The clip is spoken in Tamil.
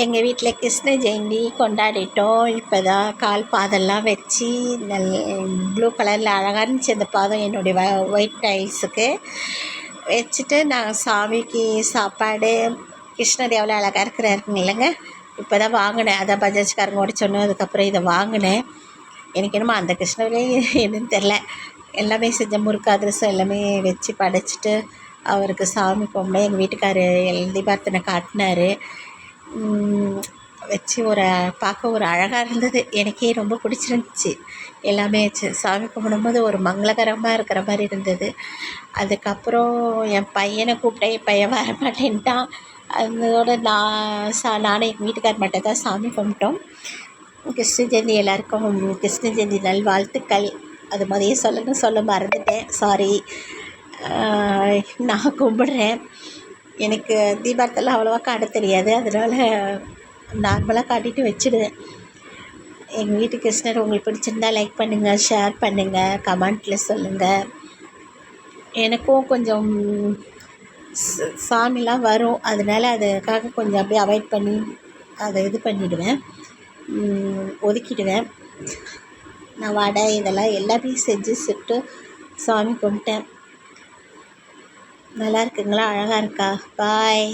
எங்கள் வீட்டில் கிருஷ்ண ஜெயந்தி கொண்டாடிட்டோம். இப்போ தான் கால் பாதம்லாம் வச்சு ப்ளூ கலரில் அழகாக இருந்துச்சு அந்த பாதம் என்னுடைய ஒயிட் டைல்ஸுக்கு வச்சுட்டு நாங்கள் சாமிக்கு சாப்பாடு. கிருஷ்ணர் எவ்வளோ அழகாக இருக்கிறாருங்க இல்லைங்க. இப்போ தான் வாங்கினேன், அதான் பஜாஜ்காரங்க ஓடி சொன்னோம். அதுக்கப்புறம் இதை வாங்கினேன். எனக்கு என்னமோ அந்த கிருஷ்ணரே என்னன்னு தெரில. எல்லாமே செஞ்ச முறுக்கு அதிரசம் எல்லாமே வச்சு படைச்சிட்டு அவருக்கு சாமி கும்பிட எங்கள் வீட்டுக்காரர் தீபார்த்தனை காட்டினார். வச்சு பார்க்க ஒரு அழகாக இருந்தது. எனக்கே ரொம்ப பிடிச்சிருந்துச்சி. எல்லாமே வச்சு சாமி கும்பிடும்போது ஒரு மங்களகரமாக இருக்கிற மாதிரி இருந்தது. அதுக்கப்புறம் என் பையனை கூப்பிட்டேன். என் பையன் வர மாட்டேன்ட்டான். அதோட நானும் எங்கள் வீட்டுக்கார் மட்டும் தான் சாமி கும்பிட்டோம். கிருஷ்ண ஜெயந்தி எல்லாருக்கும் கிருஷ்ண ஜெயந்தி நல்வாழ்த்துக்கள். அது மாதிரியே சொல்ல மறந்துட்டேன், சாரி. நான் கும்பிட்றேன். எனக்கு தீபார்த்தெல்லாம் அவ்வளோவா காட்ட தெரியாது. அதனால் நார்மலாக காட்டிட்டு வச்சுடுவேன். எங்கள் வீட்டு கிருஷ்ணர் உங்களுக்கு பிடிச்சிருந்தா லைக் பண்ணுங்கள், ஷேர் பண்ணுங்கள், கமெண்ட்டில் சொல்லுங்கள். எனக்கும் கொஞ்சம் சாமிலாம் வரும், அதனால் அதுக்காக கொஞ்சம் அப்படியே அவாய்ட் பண்ணி அதை இது பண்ணிவிடுவேன், ஒதுக்கிடுவேன். நான் வடை இதெல்லாம் எல்லாமே செஞ்சு சுட்டு சாமி கும்பிட்டேன். நல்லா இருக்குங்களா? அழகாக இருக்கா? பாய்.